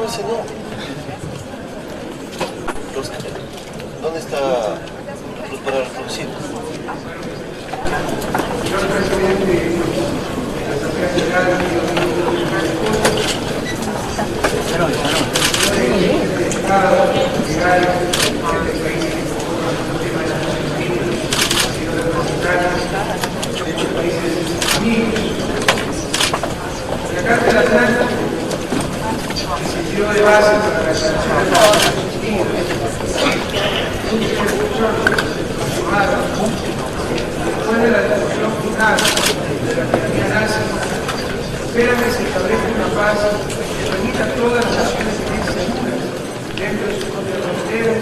No, señor. ¿Dónde está los para reproducir? Señor presidente de la Asamblea General la Carta de Atlanta, el sentido de base para la solución de después de la destrucción final de la tiranía nazi, espera que se establezca una paz que permita a todas las naciones vivir seguras dentro de sus propias fronteras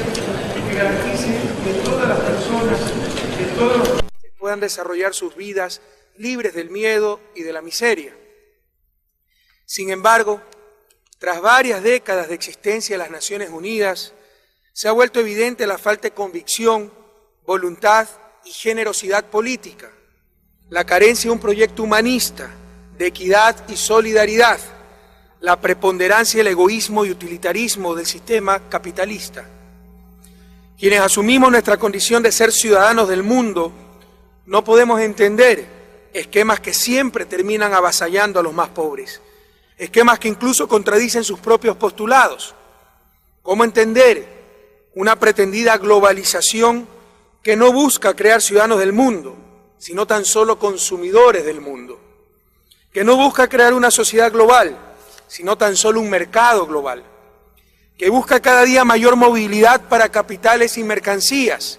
y que garantice que todas las personas, que todos los puedan desarrollar sus vidas libres del miedo y de la miseria. Sin embargo, tras varias décadas de existencia de las Naciones Unidas, se ha vuelto evidente la falta de convicción, voluntad y generosidad política, la carencia de un proyecto humanista, de equidad y solidaridad, la preponderancia del egoísmo y utilitarismo del sistema capitalista. Quienes asumimos nuestra condición de ser ciudadanos del mundo, no podemos entender esquemas que siempre terminan avasallando a los más pobres, esquemas que incluso contradicen sus propios postulados. ¿Cómo entender una pretendida globalización que no busca crear ciudadanos del mundo, sino tan solo consumidores del mundo? Que no busca crear una sociedad global, sino tan solo un mercado global. Que busca cada día mayor movilidad para capitales y mercancías,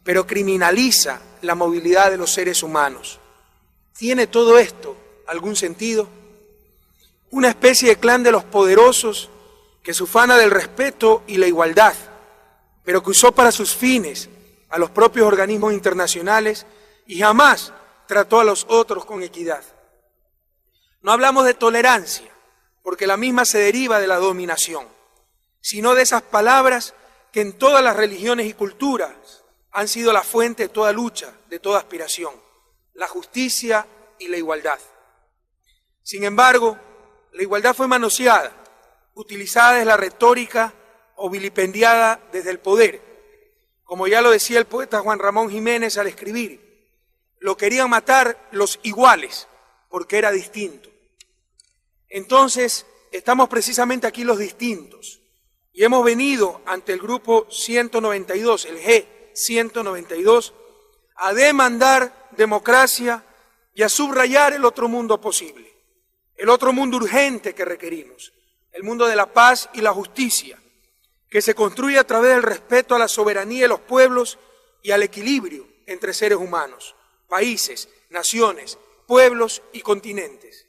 pero criminaliza la movilidad de los seres humanos. ¿Tiene todo esto algún sentido? Una especie de clan de los poderosos que se ufana del respeto y la igualdad, pero que usó para sus fines a los propios organismos internacionales y jamás trató a los otros con equidad. No hablamos de tolerancia, porque la misma se deriva de la dominación, sino de esas palabras que en todas las religiones y culturas han sido la fuente de toda lucha, de toda aspiración, la justicia y la igualdad. Sin embargo, la igualdad fue manoseada, utilizada desde la retórica o vilipendiada desde el poder. Como ya lo decía el poeta Juan Ramón Jiménez al escribir, lo querían matar los iguales, porque era distinto. Entonces, estamos precisamente aquí los distintos, y hemos venido ante el grupo 192, el G192, a demandar democracia y a subrayar el otro mundo posible, el otro mundo urgente que requerimos, el mundo de la paz y la justicia, que se construye a través del respeto a la soberanía de los pueblos y al equilibrio entre seres humanos, países, naciones, pueblos y continentes.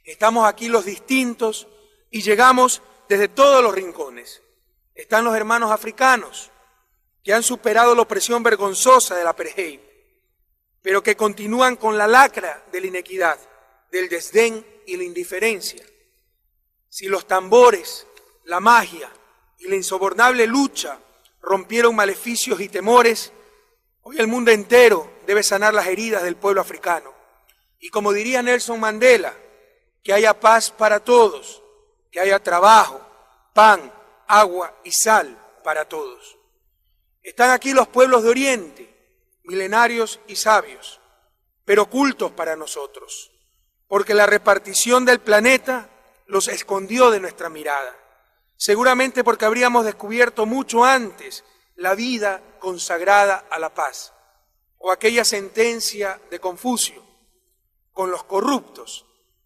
Estamos aquí los distintos y llegamos desde todos los rincones. Están los hermanos africanos que han superado la opresión vergonzosa del apartheid, pero que continúan con la lacra de la inequidad, del desdén y la indiferencia. Si los tambores, la magia y la insobornable lucha rompieron maleficios y temores, hoy el mundo entero debe sanar las heridas del pueblo africano. Y como diría Nelson Mandela, que haya paz para todos, que haya trabajo, pan, agua y sal para todos. Están aquí los pueblos de Oriente, milenarios y sabios, pero ocultos para nosotros, porque la repartición del planeta los escondió de nuestra mirada, seguramente porque habríamos descubierto mucho antes la vida consagrada a la paz, o aquella sentencia de Confucio: con los corruptos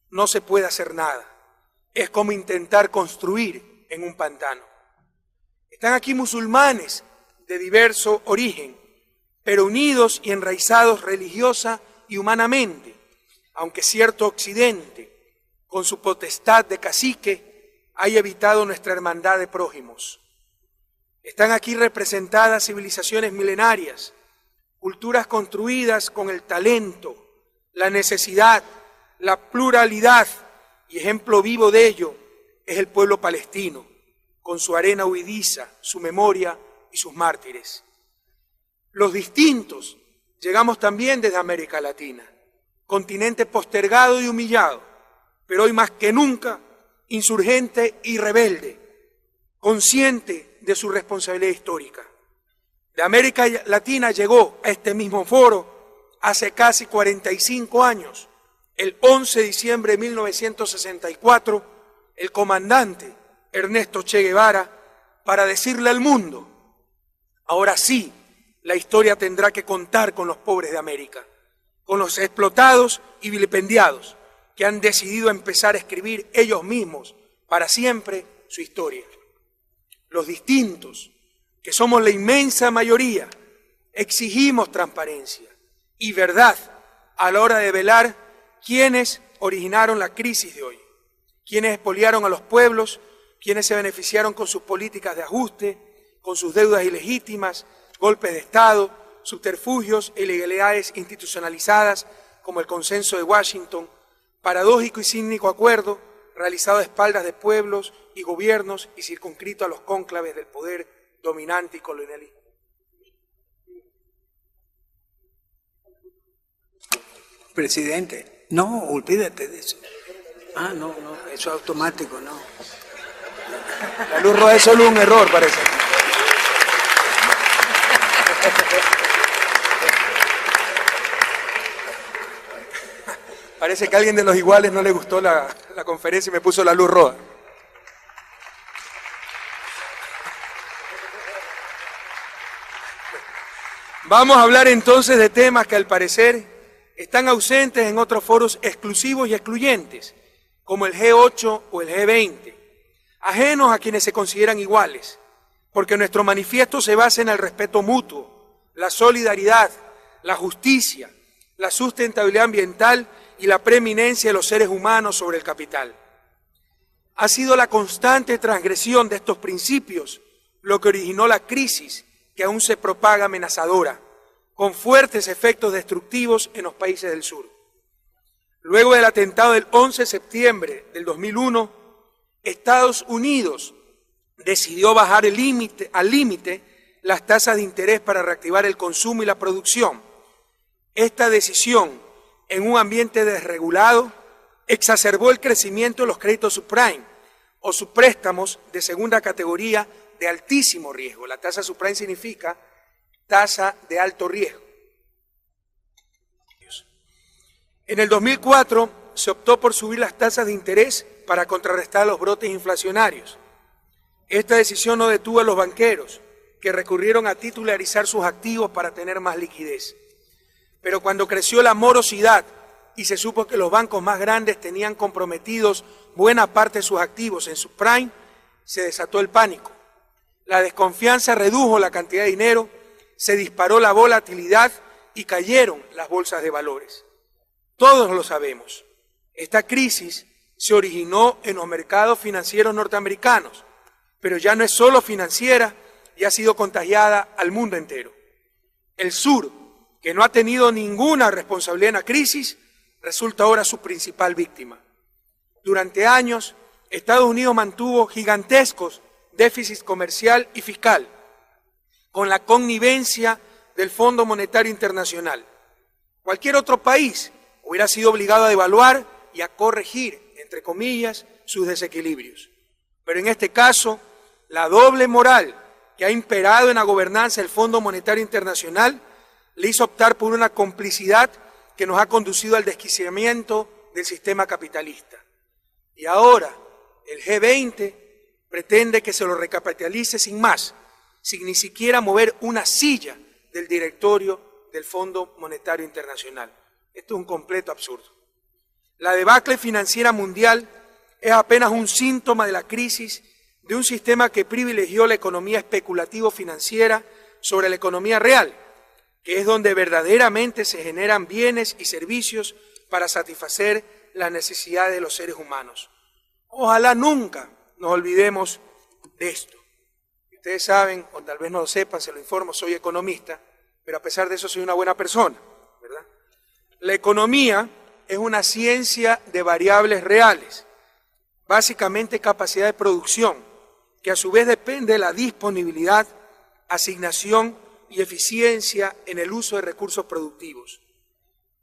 no se puede hacer nada, es como intentar construir en un pantano. Están aquí musulmanes de diverso origen, pero unidos y enraizados religiosa y humanamente, aunque cierto Occidente, con su potestad de cacique, haya evitado nuestra hermandad de prójimos. Están aquí representadas civilizaciones milenarias, culturas construidas con el talento, la necesidad, la pluralidad, y ejemplo vivo de ello es el pueblo palestino, con su arena huidiza, su memoria y sus mártires. Los distintos llegamos también desde América Latina, continente postergado y humillado, pero hoy más que nunca insurgente y rebelde, consciente de su responsabilidad histórica. De América Latina llegó a este mismo foro hace casi 45 años, el 11 de diciembre de 1964, el comandante Ernesto Che Guevara, para decirle al mundo: ahora sí, la historia tendrá que contar con los pobres de América, con los explotados y vilipendiados, que han decidido empezar a escribir ellos mismos para siempre su historia. Los distintos, que somos la inmensa mayoría, exigimos transparencia y verdad a la hora de velar quiénes originaron la crisis de hoy, quiénes expoliaron a los pueblos, quiénes se beneficiaron con sus políticas de ajuste, con sus deudas ilegítimas, golpes de Estado, subterfugios e ilegalidades institucionalizadas como el Consenso de Washington, paradójico y cínico acuerdo realizado a espaldas de pueblos y gobiernos y circunscrito a los cónclaves del poder dominante y colonialismo. Presidente, no, olvídate de eso. Ah, no, eso es automático, no. La luz roja es solo un error, parece. Parece que a alguien de los iguales no le gustó la conferencia y me puso la luz roja. Vamos a hablar entonces de temas que al parecer están ausentes en otros foros exclusivos y excluyentes, como el G8 o el G20, ajenos a quienes se consideran iguales, porque nuestro manifiesto se basa en el respeto mutuo, la solidaridad, la justicia, la sustentabilidad ambiental y la preeminencia de los seres humanos sobre el capital. Ha sido la constante transgresión de estos principios lo que originó la crisis que aún se propaga amenazadora, con fuertes efectos destructivos en los países del sur. Luego del atentado del 11 de septiembre del 2001, Estados Unidos decidió bajar al límite las tasas de interés para reactivar el consumo y la producción. Esta decisión, en un ambiente desregulado, exacerbó el crecimiento de los créditos subprime o subpréstamos de segunda categoría de altísimo riesgo. La tasa subprime significa tasa de alto riesgo. En el 2004 se optó por subir las tasas de interés para contrarrestar los brotes inflacionarios. Esta decisión no detuvo a los banqueros, que recurrieron a titularizar sus activos para tener más liquidez. Pero cuando creció la morosidad y se supo que los bancos más grandes tenían comprometidos buena parte de sus activos en subprime, se desató el pánico. La desconfianza redujo la cantidad de dinero, se disparó la volatilidad y cayeron las bolsas de valores. Todos lo sabemos. Esta crisis se originó en los mercados financieros norteamericanos, pero ya no es solo financiera y ha sido contagiada al mundo entero. El sur, que no ha tenido ninguna responsabilidad en la crisis, resulta ahora su principal víctima. Durante años, Estados Unidos mantuvo gigantescos déficits comercial y fiscal, con la connivencia del Fondo Monetario Internacional. Cualquier otro país hubiera sido obligado a devaluar y a corregir, entre comillas, sus desequilibrios. Pero en este caso, la doble moral que ha imperado en la gobernanza del Fondo Monetario Internacional le hizo optar por una complicidad que nos ha conducido al desquiciamiento del sistema capitalista. Y ahora, el G20 pretende que se lo recapitalice sin más, sin ni siquiera mover una silla del directorio del Fondo Monetario Internacional. Esto es un completo absurdo. La debacle financiera mundial es apenas un síntoma de la crisis de un sistema que privilegió la economía especulativo-financiera sobre la economía real, que es donde verdaderamente se generan bienes y servicios para satisfacer las necesidades de los seres humanos. Ojalá nunca nos olvidemos de esto. Ustedes saben, o tal vez no lo sepan, se lo informo, soy economista, pero a pesar de eso soy una buena persona, ¿verdad? La economía es una ciencia de variables reales, básicamente capacidad de producción, que a su vez depende de la disponibilidad, asignación y eficiencia en el uso de recursos productivos.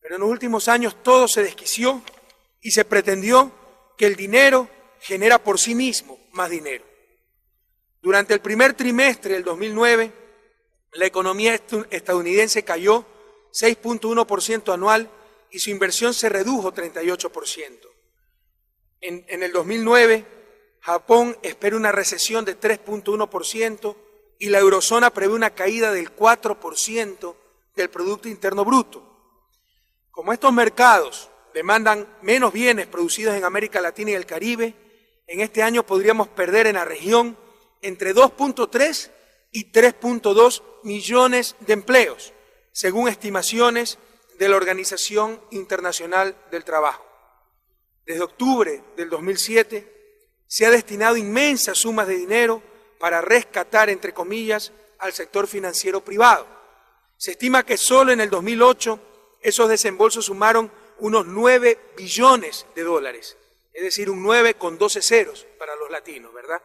Pero en los últimos años todo se desquició y se pretendió que el dinero genera por sí mismo más dinero. Durante el primer trimestre del 2009, la economía estadounidense cayó 6.1% anual y su inversión se redujo 38%. En el 2009, Japón espera una recesión de 3.1% y la eurozona prevé una caída del 4% del Producto Interno Bruto. Como estos mercados demandan menos bienes producidos en América Latina y el Caribe, en este año podríamos perder en la región entre 2.3 y 3.2 millones de empleos, según estimaciones de la Organización Internacional del Trabajo. Desde octubre del 2007 se ha destinado inmensas sumas de dinero para rescatar, entre comillas, al sector financiero privado. Se estima que solo en el 2008 esos desembolsos sumaron unos 9 billones de dólares, es decir, un 9 con 12 ceros para los latinos, ¿verdad?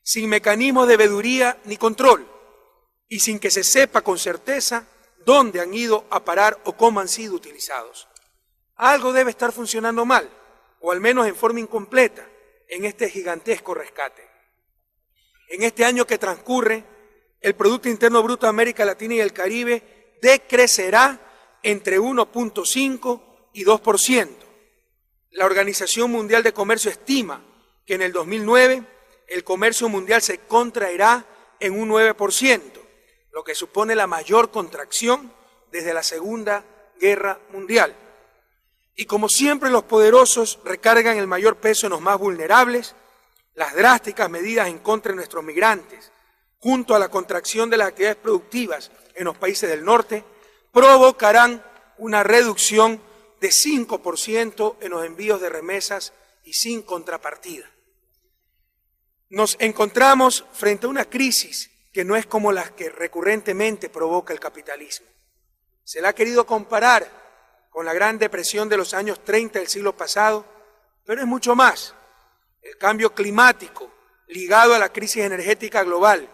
Sin mecanismos de veeduría ni control y sin que se sepa con certeza dónde han ido a parar o cómo han sido utilizados. Algo debe estar funcionando mal, o al menos en forma incompleta, en este gigantesco rescate. En este año que transcurre, el Producto Interno Bruto de América Latina y el Caribe decrecerá entre 1.5 y 2%. La Organización Mundial de Comercio estima que en el 2009 el comercio mundial se contraerá en un 9%, lo que supone la mayor contracción desde la Segunda Guerra Mundial. Y como siempre los poderosos recargan el mayor peso en los más vulnerables, las drásticas medidas en contra de nuestros migrantes, junto a la contracción de las actividades productivas en los países del norte, provocarán una reducción de 5% en los envíos de remesas y sin contrapartida. Nos encontramos frente a una crisis que no es como las que recurrentemente provoca el capitalismo. Se la ha querido comparar con la Gran Depresión de los años 30 del siglo pasado, pero es mucho más. El cambio climático ligado a la crisis energética global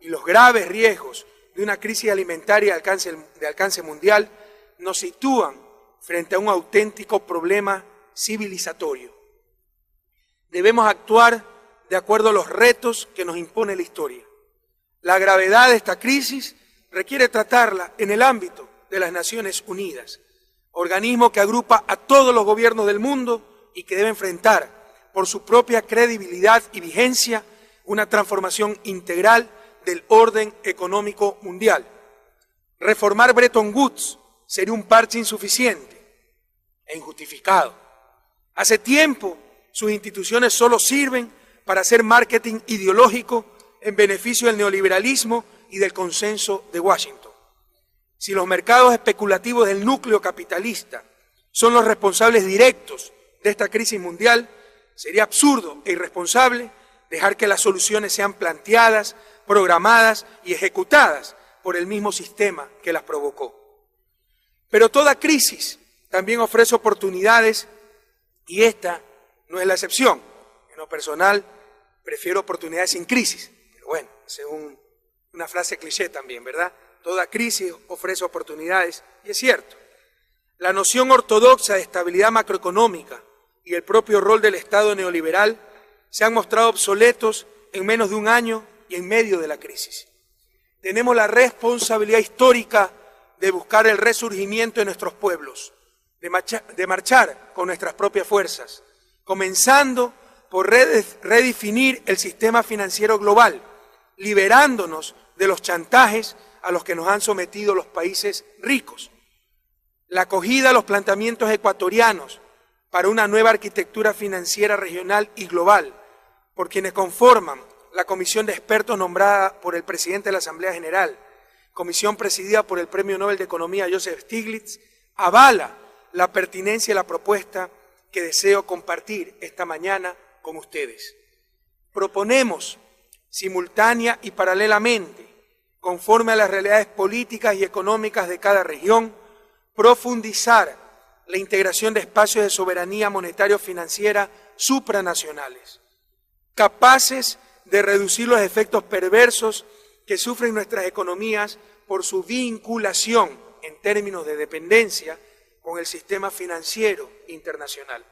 y los graves riesgos de una crisis alimentaria de alcance mundial nos sitúan frente a un auténtico problema civilizatorio. Debemos actuar de acuerdo a los retos que nos impone la historia. La gravedad de esta crisis requiere tratarla en el ámbito de las Naciones Unidas, organismo que agrupa a todos los gobiernos del mundo y que debe enfrentar, por su propia credibilidad y vigencia, una transformación integral del orden económico mundial. Reformar Bretton Woods sería un parche insuficiente e injustificado. Hace tiempo sus instituciones solo sirven para hacer marketing ideológico en beneficio del neoliberalismo y del consenso de Washington. Si los mercados especulativos del núcleo capitalista son los responsables directos de esta crisis mundial, sería absurdo e irresponsable dejar que las soluciones sean planteadas, programadas y ejecutadas por el mismo sistema que las provocó. Pero toda crisis también ofrece oportunidades y esta no es la excepción. En lo personal, prefiero oportunidades sin crisis. Pero bueno, es una frase cliché también, ¿verdad? Toda crisis ofrece oportunidades y es cierto. La noción ortodoxa de estabilidad macroeconómica y el propio rol del Estado neoliberal se han mostrado obsoletos en menos de un año y en medio de la crisis. Tenemos la responsabilidad histórica de buscar el resurgimiento de nuestros pueblos, de marchar con nuestras propias fuerzas, comenzando por redefinir el sistema financiero global, liberándonos de los chantajes a los que nos han sometido los países ricos. La acogida a los planteamientos ecuatorianos para una nueva arquitectura financiera regional y global, por quienes conforman la comisión de expertos nombrada por el presidente de la Asamblea General, comisión presidida por el Premio Nobel de Economía Joseph Stiglitz, avala la pertinencia de la propuesta que deseo compartir esta mañana con ustedes. Proponemos, simultánea y paralelamente, conforme a las realidades políticas y económicas de cada región, profundizar la integración de espacios de soberanía monetario-financiera supranacionales, capaces de reducir los efectos perversos que sufren nuestras economías por su vinculación en términos de dependencia con el sistema financiero internacional.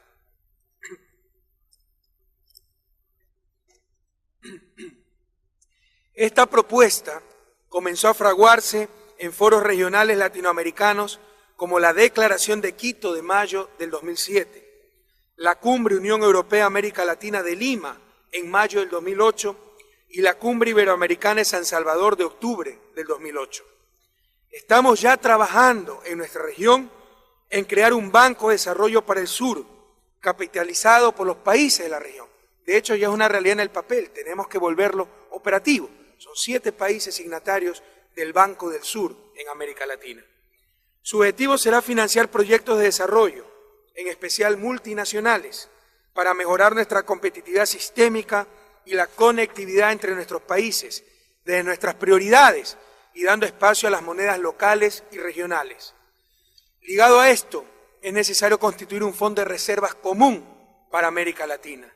Esta propuesta comenzó a fraguarse en foros regionales latinoamericanos como la Declaración de Quito de mayo del 2007, la Cumbre Unión Europea-América Latina de Lima en mayo del 2008 y la Cumbre Iberoamericana de San Salvador de octubre del 2008. Estamos ya trabajando en nuestra región en crear un Banco de Desarrollo para el Sur, capitalizado por los países de la región. De hecho, ya es una realidad en el papel, tenemos que volverlo operativo. Son 7 países signatarios del Banco del Sur en América Latina. Su objetivo será financiar proyectos de desarrollo, en especial multinacionales, para mejorar nuestra competitividad sistémica y la conectividad entre nuestros países, desde nuestras prioridades y dando espacio a las monedas locales y regionales. Ligado a esto, es necesario constituir un fondo de reservas común para América Latina.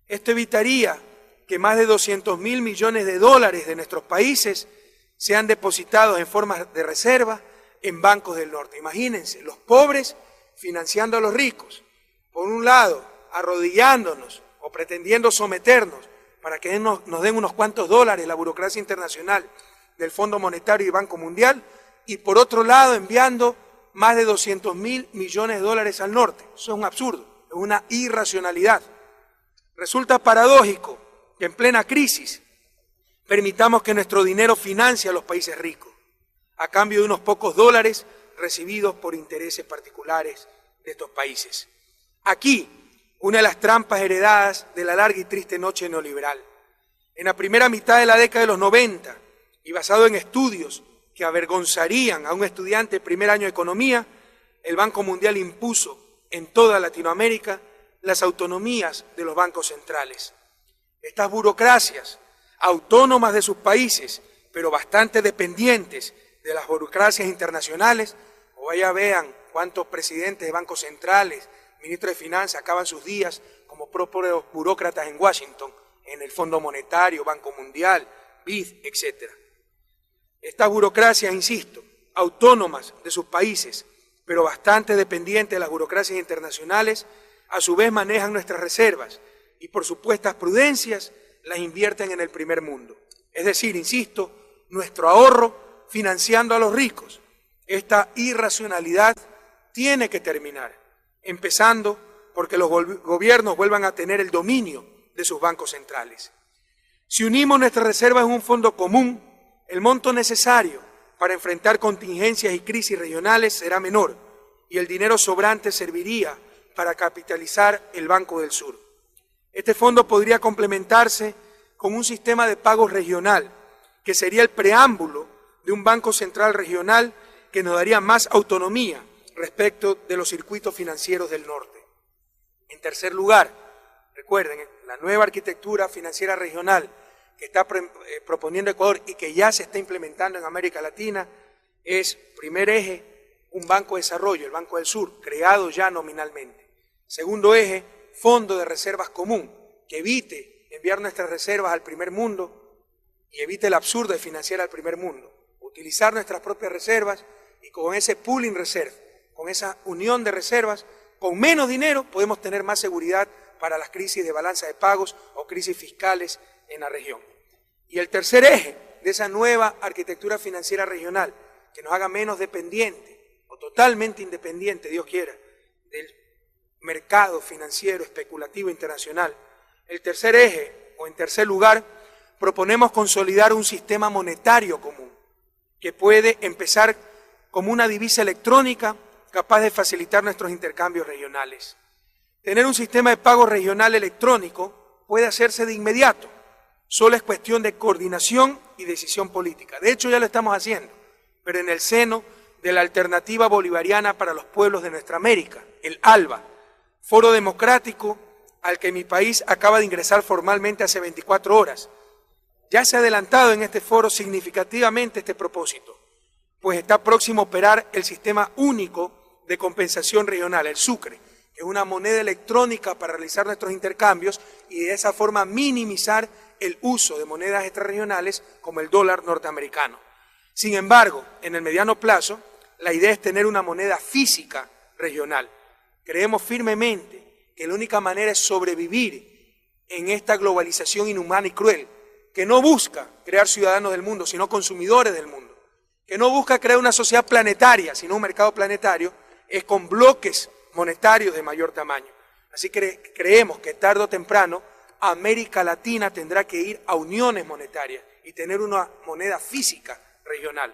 Esto evitaría que más de 200.000 millones de dólares de nuestros países sean depositados en forma de reserva en bancos del norte. Imagínense, los pobres financiando a los ricos, por un lado, arrodillándonos o pretendiendo someternos para que nos den unos cuantos dólares la burocracia internacional del Fondo Monetario y Banco Mundial, y por otro lado enviando más de 200.000 millones de dólares al norte. Eso es un absurdo, es una irracionalidad. Resulta paradójico que en plena crisis permitamos que nuestro dinero financie a los países ricos, a cambio de unos pocos dólares recibidos por intereses particulares de estos países. Aquí, una de las trampas heredadas de la larga y triste noche neoliberal. En la primera mitad de la década de los 90, y basado en estudios que avergonzarían a un estudiante de primer año de economía, el Banco Mundial impuso en toda Latinoamérica las autonomías de los bancos centrales. Estas burocracias, autónomas de sus países, pero bastante dependientes de las burocracias internacionales, o vaya vean cuántos presidentes de bancos centrales, ministros de Finanzas acaban sus días como propios burócratas en Washington, en el Fondo Monetario, Banco Mundial, BID, etc. Estas burocracias, insisto, autónomas de sus países, pero bastante dependientes de las burocracias internacionales, a su vez manejan nuestras reservas y por supuestas prudencias las invierten en el primer mundo. Es decir, insisto, nuestro ahorro financiando a los ricos. Esta irracionalidad tiene que terminar, empezando porque los gobiernos vuelvan a tener el dominio de sus bancos centrales. Si unimos nuestras reservas en un fondo común, el monto necesario para enfrentar contingencias y crisis regionales será menor y el dinero sobrante serviría para capitalizar el Banco del Sur. Este fondo podría complementarse con un sistema de pagos regional, que sería el preámbulo de un Banco Central regional que nos daría más autonomía respecto de los circuitos financieros del norte. En tercer lugar, recuerden, la nueva arquitectura financiera regional que está proponiendo Ecuador y que ya se está implementando en América Latina es, primer eje, un Banco de Desarrollo, el Banco del Sur, creado ya nominalmente. Segundo eje, fondo de reservas común, que evite enviar nuestras reservas al primer mundo y evite el absurdo de financiar al primer mundo. Utilizar nuestras propias reservas y con ese pooling reserve, con esa unión de reservas, con menos dinero podemos tener más seguridad para las crisis de balanza de pagos o crisis fiscales en la región. Y el tercer eje de esa nueva arquitectura financiera regional, que nos haga menos dependiente o totalmente independiente, Dios quiera, del mercado financiero especulativo internacional. El tercer eje, o en tercer lugar, proponemos consolidar un sistema monetario común, que puede empezar como una divisa electrónica capaz de facilitar nuestros intercambios regionales. Tener un sistema de pago regional electrónico puede hacerse de inmediato, solo es cuestión de coordinación y decisión política. De hecho, ya lo estamos haciendo, pero en el seno de la Alternativa Bolivariana para los Pueblos de Nuestra América, el ALBA, foro democrático al que mi país acaba de ingresar formalmente hace 24 horas. Ya se ha adelantado en este foro significativamente este propósito, pues está próximo a operar el Sistema Único de Compensación Regional, el SUCRE, que es una moneda electrónica para realizar nuestros intercambios y de esa forma minimizar el uso de monedas extrarregionales como el dólar norteamericano. Sin embargo, en el mediano plazo, la idea es tener una moneda física regional. Creemos firmemente que la única manera es sobrevivir en esta globalización inhumana y cruel, que no busca crear ciudadanos del mundo, sino consumidores del mundo, que no busca crear una sociedad planetaria, sino un mercado planetario, es con bloques monetarios de mayor tamaño. Así que creemos que tarde o temprano América Latina tendrá que ir a uniones monetarias y tener una moneda física regional.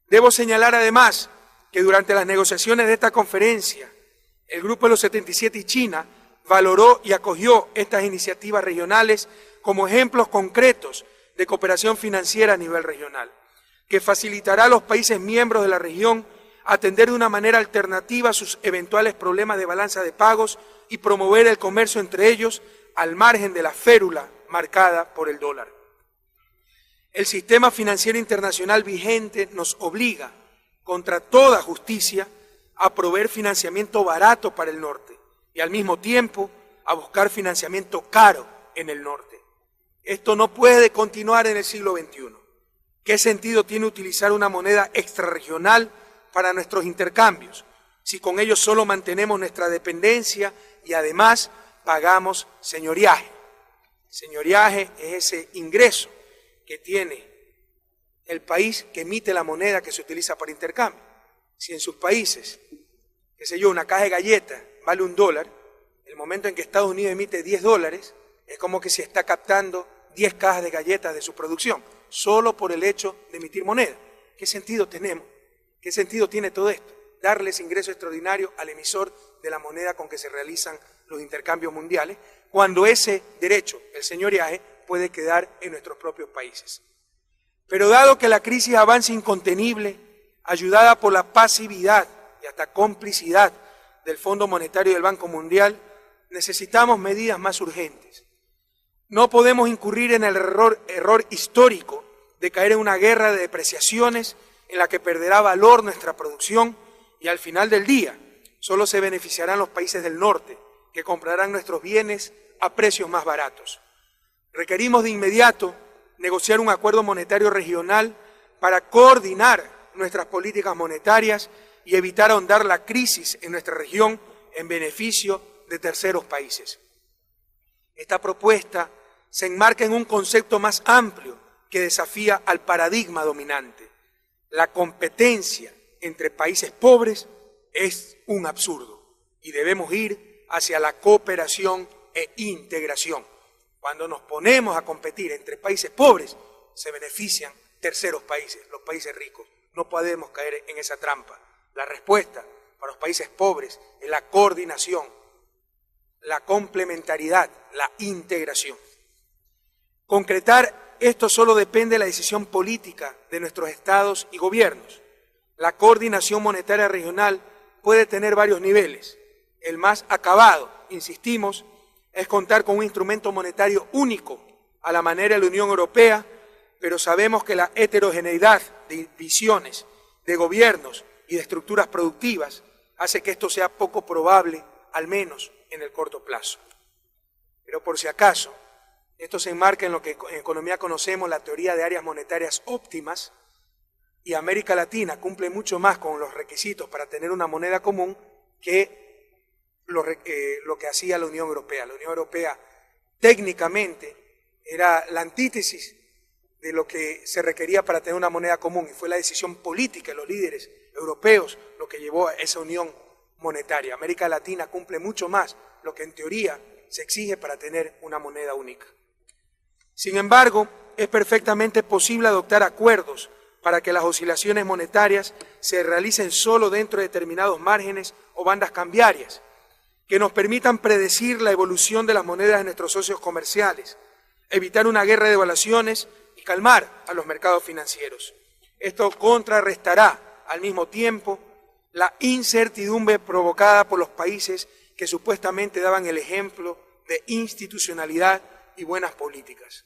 Debo señalar además que durante las negociaciones de esta conferencia, el Grupo de los 77 y China valoró y acogió estas iniciativas regionales como ejemplos concretos de cooperación financiera a nivel regional, que facilitará a los países miembros de la región atender de una manera alternativa sus eventuales problemas de balanza de pagos y promover el comercio entre ellos al margen de la férula marcada por el dólar. El sistema financiero internacional vigente nos obliga, contra toda justicia, a proveer financiamiento barato para el norte y al mismo tiempo a buscar financiamiento caro en el norte. Esto no puede continuar en el siglo XXI. ¿Qué sentido tiene utilizar una moneda extrarregional para nuestros intercambios si con ello solo mantenemos nuestra dependencia y además pagamos señoriaje? Señoriaje es ese ingreso que tiene el país que emite la moneda que se utiliza para intercambio. Si en sus países, qué sé yo, una caja de galletas vale $1, el momento en que Estados Unidos emite $10, es como que se está captando 10 cajas de galletas de su producción, solo por el hecho de emitir moneda. ¿Qué sentido tenemos? ¿Qué sentido tiene todo esto? Darles ingreso extraordinario al emisor de la moneda con que se realizan los intercambios mundiales, cuando ese derecho, el señoriaje, puede quedar en nuestros propios países. Pero dado que la crisis avanza incontenible, ayudada por la pasividad y hasta complicidad del Fondo Monetario y del Banco Mundial, necesitamos medidas más urgentes. No podemos incurrir en el error histórico de caer en una guerra de depreciaciones en la que perderá valor nuestra producción y al final del día solo se beneficiarán los países del norte, que comprarán nuestros bienes a precios más baratos. Requerimos de inmediato negociar un acuerdo monetario regional para coordinar nuestras políticas monetarias y evitar ahondar la crisis en nuestra región en beneficio de terceros países. Esta propuesta se enmarca en un concepto más amplio que desafía al paradigma dominante. La competencia entre países pobres es un absurdo y debemos ir hacia la cooperación e integración. Cuando nos ponemos a competir entre países pobres, se benefician terceros países, los países ricos. No podemos caer en esa trampa. La respuesta para los países pobres es la coordinación, la complementariedad, la integración. Concretar esto solo depende de la decisión política de nuestros estados y gobiernos. La coordinación monetaria regional puede tener varios niveles. El más acabado, insistimos, es contar con un instrumento monetario único a la manera de la Unión Europea, pero sabemos que la heterogeneidad de visiones, de gobiernos y de estructuras productivas hace que esto sea poco probable, al menos en el corto plazo. Pero por si acaso, esto se enmarca en lo que en economía conocemos la teoría de áreas monetarias óptimas, y América Latina cumple mucho más con los requisitos para tener una moneda común que lo que hacía la Unión Europea. La Unión Europea técnicamente era la antítesis de lo que se requería para tener una moneda común y fue la decisión política de los líderes europeos lo que llevó a esa unión monetaria. América Latina cumple mucho más lo que en teoría se exige para tener una moneda única. Sin embargo, es perfectamente posible adoptar acuerdos para que las oscilaciones monetarias se realicen solo dentro de determinados márgenes o bandas cambiarias, que nos permitan predecir la evolución de las monedas de nuestros socios comerciales, evitar una guerra de devaluaciones y calmar a los mercados financieros. Esto contrarrestará al mismo tiempo la incertidumbre provocada por los países que supuestamente daban el ejemplo de institucionalidad y buenas políticas.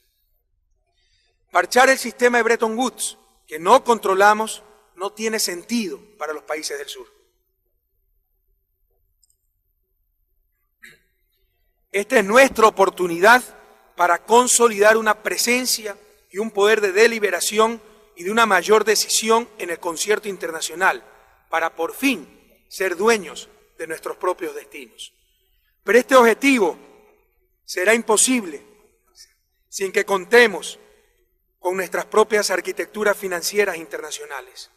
Parchar el sistema de Bretton Woods, que no controlamos, no tiene sentido para los países del sur. Esta es nuestra oportunidad para consolidar una presencia y un poder de deliberación y de una mayor decisión en el concierto internacional, para por fin ser dueños de nuestros propios destinos. Pero este objetivo será imposible sin que contemos con nuestras propias arquitecturas financieras internacionales.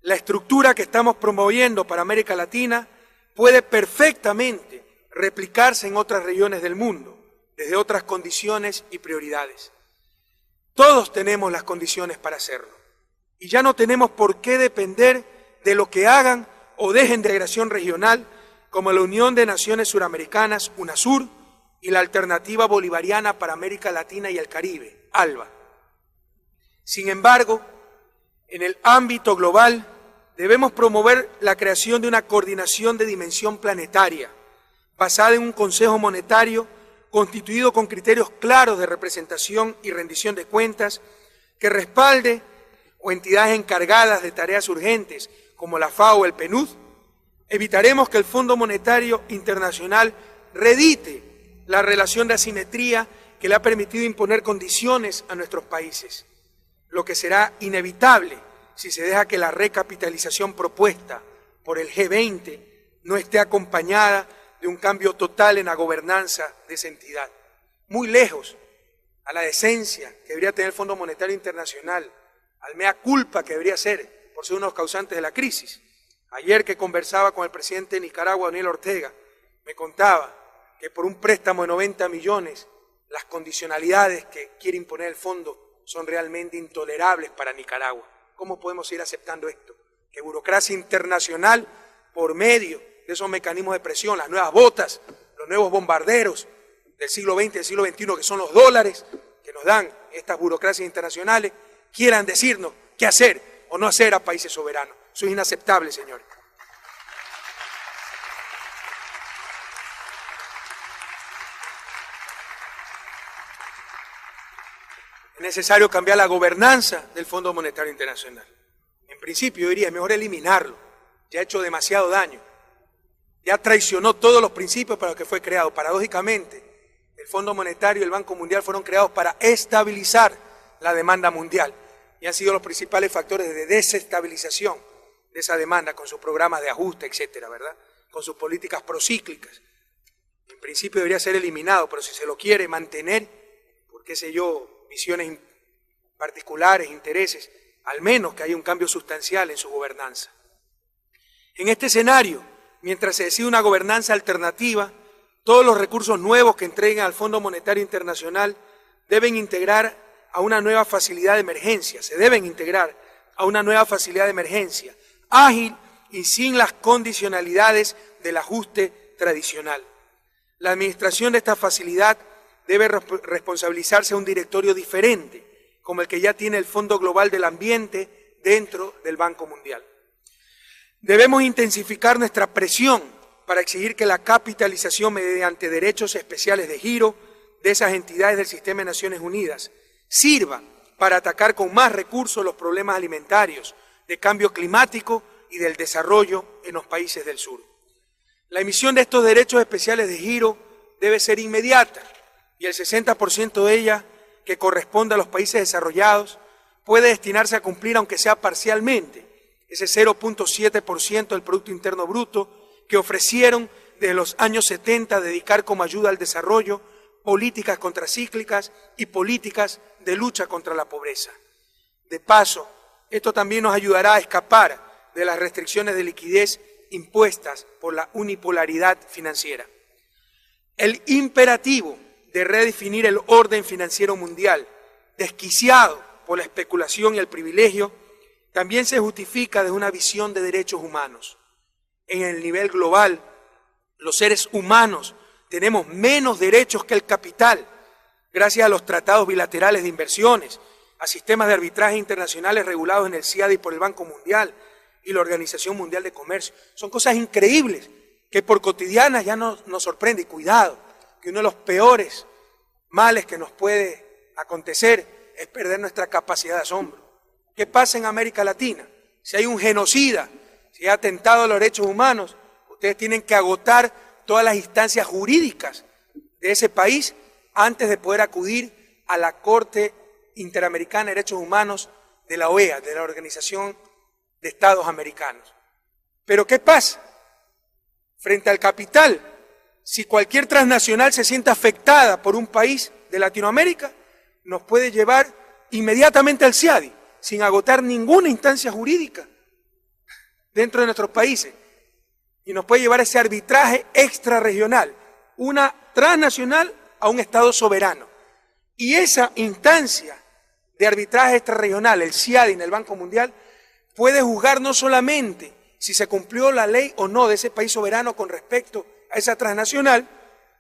La estructura que estamos promoviendo para América Latina puede perfectamente replicarse en otras regiones del mundo, desde otras condiciones y prioridades. Todos tenemos las condiciones para hacerlo, y ya no tenemos por qué depender de lo que hagan o dejen de integración regional, como la Unión de Naciones Suramericanas, UNASUR, y la Alternativa Bolivariana para América Latina y el Caribe, ALBA. Sin embargo, en el ámbito global, debemos promover la creación de una coordinación de dimensión planetaria, basada en un Consejo Monetario constituido con criterios claros de representación y rendición de cuentas, que respalde o entidades encargadas de tareas urgentes, como la FAO o el PNUD. Evitaremos que el Fondo Monetario Internacional redite la relación de asimetría que le ha permitido imponer condiciones a nuestros países, lo que será inevitable si se deja que la recapitalización propuesta por el G20 no esté acompañada de un cambio total en la gobernanza de esa entidad. Muy lejos a la decencia que debería tener el Fondo Monetario Internacional, al mea culpa que debería ser por ser uno de los causantes de la crisis. Ayer que conversaba con el presidente de Nicaragua, Daniel Ortega, me contaba que por un préstamo de 90 millones, las condicionalidades que quiere imponer el fondo son realmente intolerables para Nicaragua. ¿Cómo podemos ir aceptando esto? Que burocracia internacional, por medio de esos mecanismos de presión, las nuevas botas, los nuevos bombarderos del siglo XX y del siglo XXI, que son los dólares que nos dan estas burocracias internacionales, quieran decirnos qué hacer o no hacer a países soberanos. Eso es inaceptable, señores. Es necesario cambiar la gobernanza del Fondo Monetario Internacional. En principio, yo diría, es mejor eliminarlo. Ya ha hecho demasiado daño. Ya traicionó todos los principios para los que fue creado. Paradójicamente, el Fondo Monetario y el Banco Mundial fueron creados para estabilizar la demanda mundial y han sido los principales factores de desestabilización de esa demanda con sus programas de ajuste, etcétera, ¿verdad? Con sus políticas procíclicas. En principio debería ser eliminado, pero si se lo quiere mantener, por qué sé yo, visiones particulares, intereses, al menos que haya un cambio sustancial en su gobernanza. En este escenario, mientras se decide una gobernanza alternativa, todos los recursos nuevos que entreguen al Fondo Monetario Internacional deben integrar a una nueva facilidad de emergencia, se deben integrar a una nueva facilidad de emergencia, ágil y sin las condicionalidades del ajuste tradicional. La administración de esta facilidad debe responsabilizarse a un directorio diferente, como el que ya tiene el Fondo Global del Ambiente dentro del Banco Mundial. Debemos intensificar nuestra presión para exigir que la capitalización mediante derechos especiales de giro de esas entidades del sistema de Naciones Unidas sirva para atacar con más recursos los problemas alimentarios, de cambio climático y del desarrollo en los países del sur. La emisión de estos derechos especiales de giro debe ser inmediata y el 60% de ella, que corresponde a los países desarrollados, puede destinarse a cumplir, aunque sea parcialmente, ese 0.7% del Producto Interno Bruto que ofrecieron desde los años 70 dedicar como ayuda al desarrollo, políticas contracíclicas y políticas de lucha contra la pobreza. De paso, esto también nos ayudará a escapar de las restricciones de liquidez impuestas por la unipolaridad financiera. El imperativo de redefinir el orden financiero mundial, desquiciado por la especulación y el privilegio, también se justifica desde una visión de derechos humanos. En el nivel global, los seres humanos tenemos menos derechos que el capital, gracias a los tratados bilaterales de inversiones, a sistemas de arbitraje internacionales regulados en el CIAD y por el Banco Mundial y la Organización Mundial de Comercio. Son cosas increíbles que por cotidianas ya nos sorprende. Y cuidado, que uno de los peores males que nos puede acontecer es perder nuestra capacidad de asombro. ¿Qué pasa en América Latina? Si hay un genocida, si hay atentado a los derechos humanos, ustedes tienen que agotar todas las instancias jurídicas de ese país antes de poder acudir a la Corte Interamericana de Derechos Humanos de la OEA, de la Organización de Estados Americanos. Pero ¿qué pasa? Frente al capital, si cualquier transnacional se siente afectada por un país de Latinoamérica, nos puede llevar inmediatamente al CIADI, sin agotar ninguna instancia jurídica dentro de nuestros países. Y nos puede llevar ese arbitraje extrarregional, una transnacional a un Estado soberano. Y esa instancia de arbitraje extrarregional, el CIADI en el Banco Mundial, puede juzgar no solamente si se cumplió la ley o no de ese país soberano con respecto a esa transnacional,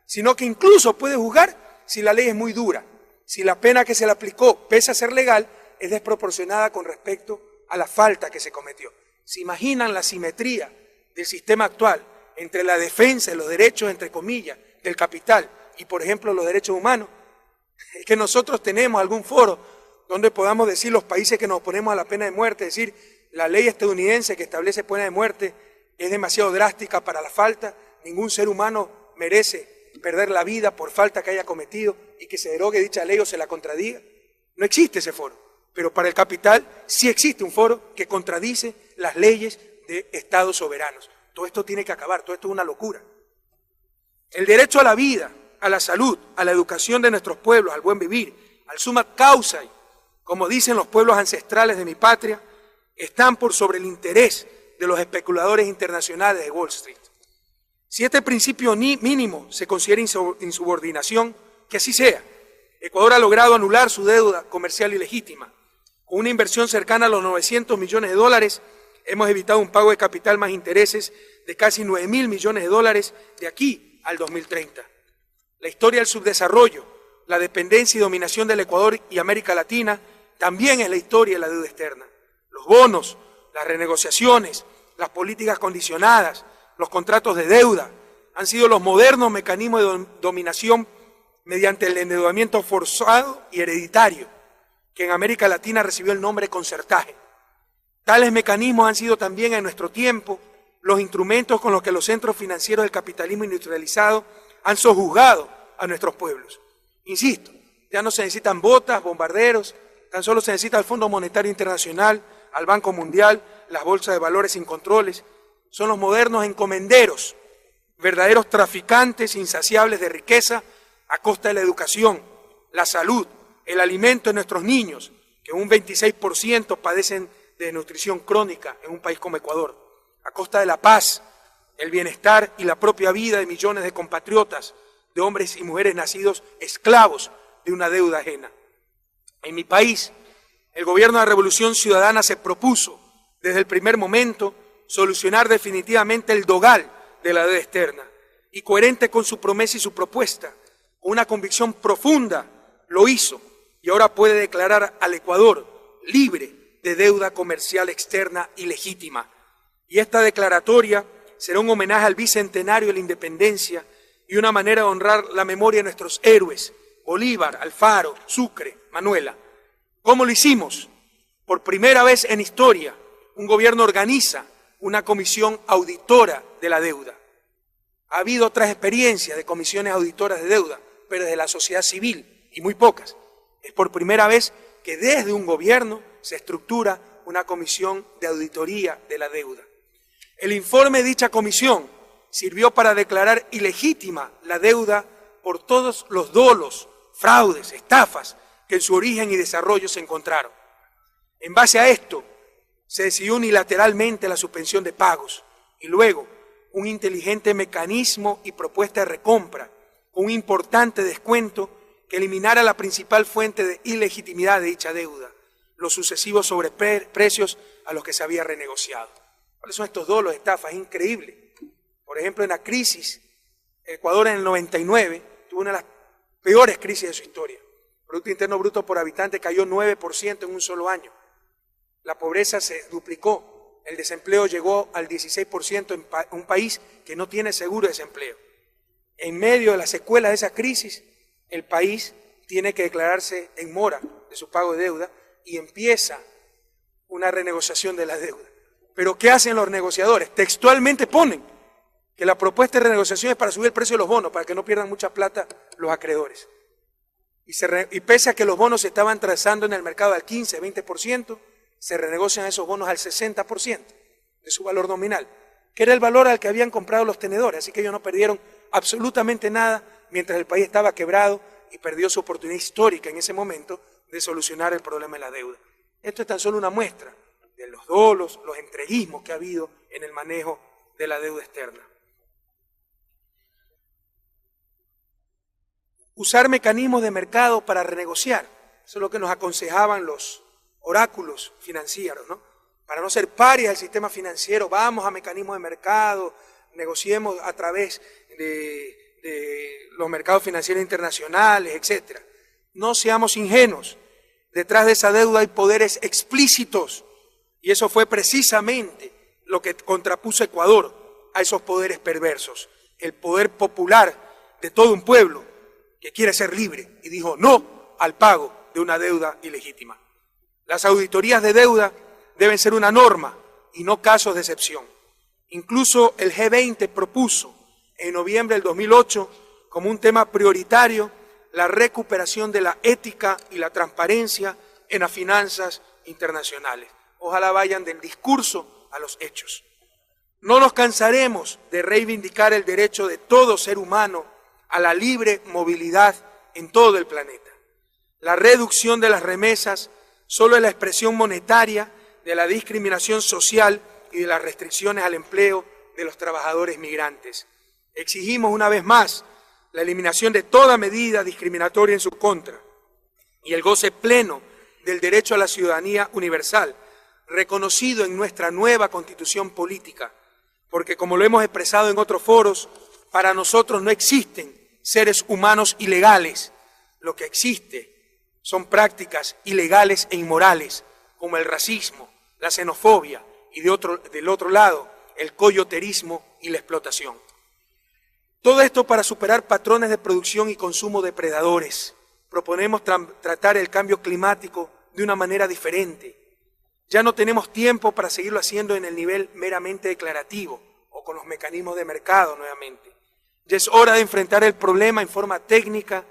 sino que incluso puede juzgar si la ley es muy dura, si la pena que se le aplicó, pese a ser legal, es desproporcionada con respecto a la falta que se cometió. ¿Se imaginan la simetría del sistema actual entre la defensa de los derechos, entre comillas, del capital y, por ejemplo, los derechos humanos? Es que nosotros tenemos algún foro donde podamos decir los países que nos oponemos a la pena de muerte, decir la ley estadounidense que establece pena de muerte es demasiado drástica para la falta, ningún ser humano merece perder la vida por falta que haya cometido y que se derogue dicha ley o se la contradiga. No existe ese foro, pero para el capital sí existe un foro que contradice las leyes de estados soberanos. Todo esto tiene que acabar, todo esto es una locura. El derecho a la vida, a la salud, a la educación de nuestros pueblos, al buen vivir, al summa causae, como dicen los pueblos ancestrales de mi patria, están por sobre el interés de los especuladores internacionales de Wall Street. Si este principio mínimo se considera insubordinación, que así sea. Ecuador ha logrado anular su deuda comercial ilegítima. Con una inversión cercana a los 900 millones de dólares, hemos evitado un pago de capital más intereses de casi 9.000 millones de dólares de aquí al 2030. La historia del subdesarrollo, la dependencia y dominación del Ecuador y América Latina, también es la historia de la deuda externa. Los bonos, las renegociaciones, las políticas condicionadas, los contratos de deuda, han sido los modernos mecanismos de dominación mediante el endeudamiento forzado y hereditario, que en América Latina recibió el nombre concertaje. Tales mecanismos han sido también en nuestro tiempo los instrumentos con los que los centros financieros del capitalismo industrializado han sojuzgado a nuestros pueblos. Insisto, ya no se necesitan botas, bombarderos, tan solo se necesita el Fondo Monetario Internacional, al Banco Mundial, las bolsas de valores sin controles. Son los modernos encomenderos, verdaderos traficantes insaciables de riqueza a costa de la educación, la salud, el alimento de nuestros niños, que un 26% padecen de desnutrición crónica en un país como Ecuador, a costa de la paz, el bienestar y la propia vida de millones de compatriotas, de hombres y mujeres nacidos esclavos de una deuda ajena. En mi país, el gobierno de la Revolución Ciudadana se propuso, desde el primer momento, solucionar definitivamente el dogal de la deuda externa, y coherente con su promesa y su propuesta, con una convicción profunda, lo hizo, y ahora puede declarar al Ecuador libre de deuda comercial externa ilegítima. Y esta declaratoria será un homenaje al bicentenario de la independencia y una manera de honrar la memoria de nuestros héroes, Bolívar, Alfaro, Sucre, Manuela. ¿Cómo lo hicimos? Por primera vez en historia, un gobierno organiza una comisión auditora de la deuda. Ha habido otras experiencias de comisiones auditoras de deuda, pero desde la sociedad civil, y muy pocas. Es por primera vez que desde un gobierno se estructura una comisión de auditoría de la deuda. El informe de dicha comisión sirvió para declarar ilegítima la deuda por todos los dolos, fraudes, estafas que en su origen y desarrollo se encontraron. En base a esto, se decidió unilateralmente la suspensión de pagos y luego un inteligente mecanismo y propuesta de recompra con un importante descuento que eliminara la principal fuente de ilegitimidad de dicha deuda, los sucesivos sobreprecios a los que se había renegociado. ¿Cuáles son estos dolos, estafas? Es increíble. Por ejemplo, en la crisis, Ecuador en el 99 tuvo una de las peores crisis de su historia. El Producto Interno Bruto por habitante cayó 9% en un solo año. La pobreza se duplicó, el desempleo llegó al 16% en un país que no tiene seguro de desempleo. En medio de las secuelas de esa crisis, el país tiene que declararse en mora de su pago de deuda y empieza una renegociación de la deuda. Pero ¿qué hacen los negociadores? Textualmente ponen que la propuesta de renegociación es para subir el precio de los bonos, para que no pierdan mucha plata los acreedores. Y pese a que los bonos se estaban trazando en el mercado al 15, 20%, se renegocian esos bonos al 60% de su valor nominal, que era el valor al que habían comprado los tenedores, así que ellos no perdieron absolutamente nada mientras el país estaba quebrado y perdió su oportunidad histórica en ese momento de solucionar el problema de la deuda. Esto es tan solo una muestra de los dolos, los entreguismos que ha habido en el manejo de la deuda externa. Usar mecanismos de mercado para renegociar, eso es lo que nos aconsejaban los oráculos financieros, ¿no? Para no ser parias del sistema financiero, vamos a mecanismos de mercado, negociemos a través de los mercados financieros internacionales, etc. No seamos ingenuos. Detrás de esa deuda hay poderes explícitos y eso fue precisamente lo que contrapuso Ecuador a esos poderes perversos. El poder popular de todo un pueblo que quiere ser libre y dijo no al pago de una deuda ilegítima. Las auditorías de deuda deben ser una norma y no casos de excepción. Incluso el G20 propuso en noviembre del 2008 como un tema prioritario la recuperación de la ética y la transparencia en las finanzas internacionales. Ojalá vayan del discurso a los hechos. No nos cansaremos de reivindicar el derecho de todo ser humano a la libre movilidad en todo el planeta. La reducción de las remesas solo es la expresión monetaria de la discriminación social y de las restricciones al empleo de los trabajadores migrantes. Exigimos una vez más la eliminación de toda medida discriminatoria en su contra y el goce pleno del derecho a la ciudadanía universal, reconocido en nuestra nueva Constitución política, porque como lo hemos expresado en otros foros, para nosotros no existen seres humanos ilegales. Lo que existe son prácticas ilegales e inmorales, como el racismo, la xenofobia y del otro lado, el coyoterismo y la explotación. Todo esto para superar patrones de producción y consumo depredadores. Proponemos tratar el cambio climático de una manera diferente. Ya no tenemos tiempo para seguirlo haciendo en el nivel meramente declarativo o con los mecanismos de mercado nuevamente. Ya es hora de enfrentar el problema en forma técnica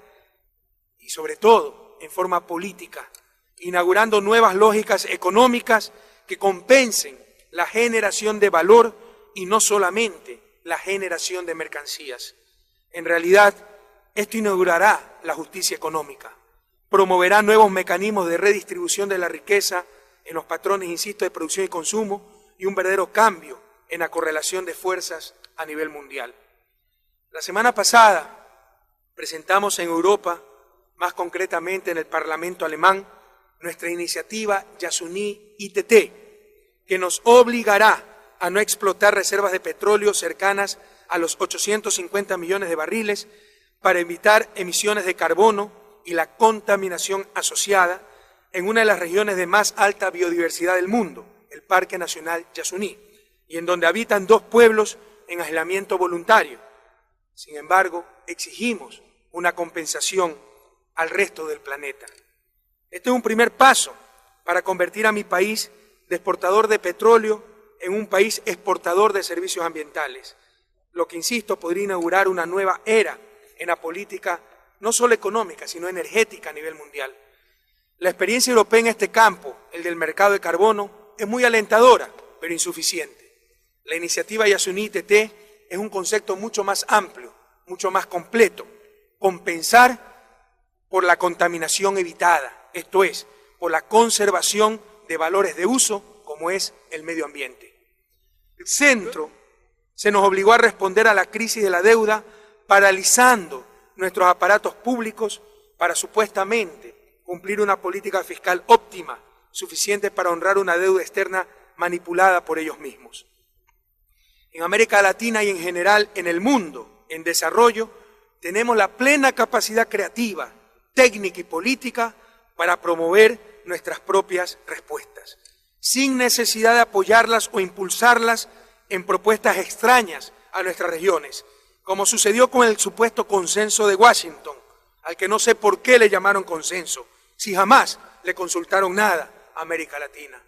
y sobre todo en forma política, inaugurando nuevas lógicas económicas que compensen la generación de valor y no solamente la generación de mercancías. En realidad, esto inaugurará la justicia económica, promoverá nuevos mecanismos de redistribución de la riqueza en los patrones, insisto, de producción y consumo y un verdadero cambio en la correlación de fuerzas a nivel mundial. La semana pasada presentamos en Europa, más concretamente en el Parlamento alemán, nuestra iniciativa Yasuní ITT, que nos obligará a no explotar reservas de petróleo cercanas a los 850 millones de barriles para evitar emisiones de carbono y la contaminación asociada en una de las regiones de más alta biodiversidad del mundo, el Parque Nacional Yasuní, y en donde habitan 2 pueblos en aislamiento voluntario. Sin embargo, exigimos una compensación al resto del planeta. Este es un primer paso para convertir a mi país de exportador de petróleo en un país exportador de servicios ambientales, lo que, insisto, podría inaugurar una nueva era en la política, no solo económica, sino energética a nivel mundial. La experiencia europea en este campo, el del mercado de carbono, es muy alentadora, pero insuficiente. La iniciativa Yasuní ITT es un concepto mucho más amplio, mucho más completo. Compensar por la contaminación evitada, esto es, por la conservación de valores de uso, como es el medio ambiente. El centro se nos obligó a responder a la crisis de la deuda paralizando nuestros aparatos públicos para supuestamente cumplir una política fiscal óptima, suficiente para honrar una deuda externa manipulada por ellos mismos. En América Latina y en general en el mundo en desarrollo, tenemos la plena capacidad creativa, técnica y política para promover nuestras propias respuestas, sin necesidad de apoyarlas o impulsarlas en propuestas extrañas a nuestras regiones, como sucedió con el supuesto consenso de Washington, al que no sé por qué le llamaron consenso, si jamás le consultaron nada a América Latina.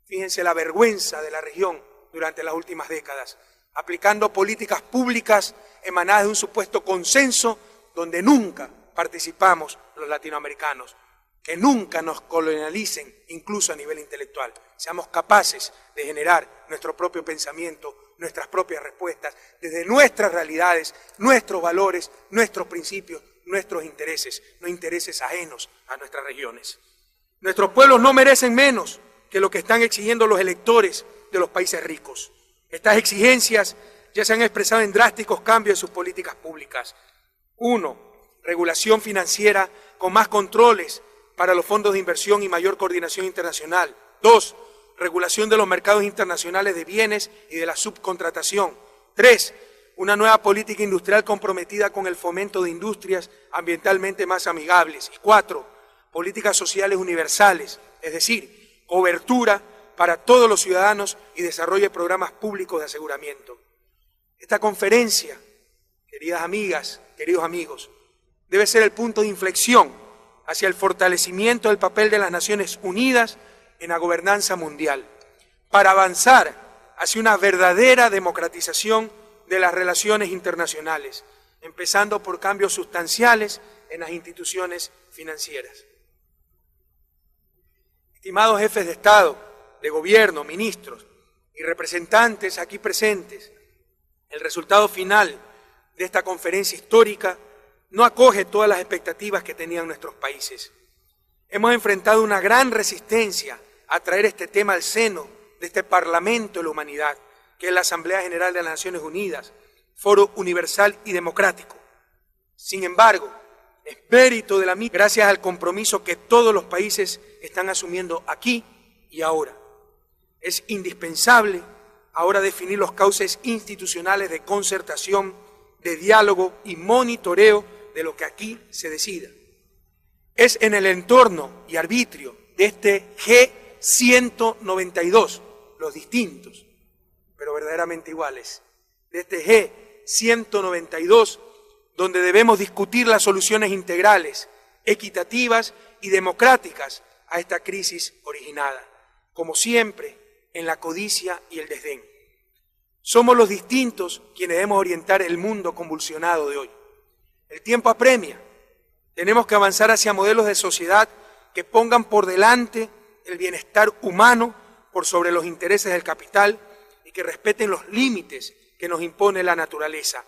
Fíjense la vergüenza de la región durante las últimas décadas, aplicando políticas públicas emanadas de un supuesto consenso donde nunca participamos los latinoamericanos, que nunca nos colonialicen, incluso a nivel intelectual. Seamos capaces de generar nuestro propio pensamiento nuestras propias respuestas, desde nuestras realidades, nuestros valores, nuestros principios, nuestros intereses, no intereses ajenos a nuestras regiones. Nuestros pueblos no merecen menos que lo que están exigiendo los electores de los países ricos. Estas exigencias ya se han expresado en drásticos cambios en sus políticas públicas. 1. Regulación financiera con más controles para los fondos de inversión y mayor coordinación internacional. 2. Regulación de los mercados internacionales de bienes y de la subcontratación. 3. Una nueva política industrial comprometida con el fomento de industrias ambientalmente más amigables. Y 4. Políticas sociales universales, es decir, cobertura para todos los ciudadanos y desarrollo de programas públicos de aseguramiento. Esta conferencia, queridas amigas, queridos amigos, debe ser el punto de inflexión hacia el fortalecimiento del papel de las Naciones Unidas en la gobernanza mundial, para avanzar hacia una verdadera democratización de las relaciones internacionales, empezando por cambios sustanciales en las instituciones financieras. Estimados jefes de Estado, de Gobierno, ministros y representantes aquí presentes, el resultado final de esta conferencia histórica no acoge todas las expectativas que tenían nuestros países. Hemos enfrentado una gran resistencia a traer este tema al seno de este Parlamento de la Humanidad, que es la Asamblea General de las Naciones Unidas, foro universal y democrático. Sin embargo, es mérito de la misma, gracias al compromiso que todos los países están asumiendo aquí y ahora. Es indispensable ahora definir los cauces institucionales de concertación, de diálogo y monitoreo de lo que aquí se decida. Es en el entorno y arbitrio de este G192, los distintos, pero verdaderamente iguales, de este G192, donde debemos discutir las soluciones integrales, equitativas y democráticas a esta crisis originada, como siempre, en la codicia y el desdén. Somos los distintos quienes debemos orientar el mundo convulsionado de hoy. El tiempo apremia. Tenemos que avanzar hacia modelos de sociedad que pongan por delante el bienestar humano por sobre los intereses del capital y que respeten los límites que nos impone la naturaleza.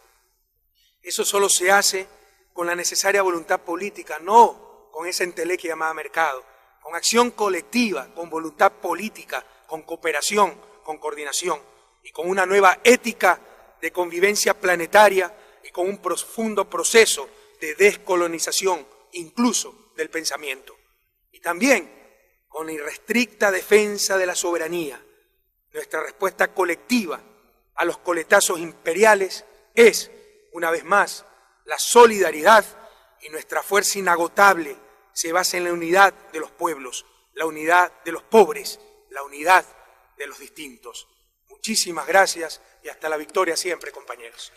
Eso solo se hace con la necesaria voluntad política, no con esa entelequia llamada mercado, con acción colectiva, con voluntad política, con cooperación, con coordinación y con una nueva ética de convivencia planetaria y con un profundo proceso de descolonización, incluso del pensamiento. Y también con la irrestricta defensa de la soberanía. Nuestra respuesta colectiva a los coletazos imperiales es, una vez más, la solidaridad, y nuestra fuerza inagotable se basa en la unidad de los pueblos, la unidad de los pobres, la unidad de los distintos. Muchísimas gracias y hasta la victoria siempre, compañeros.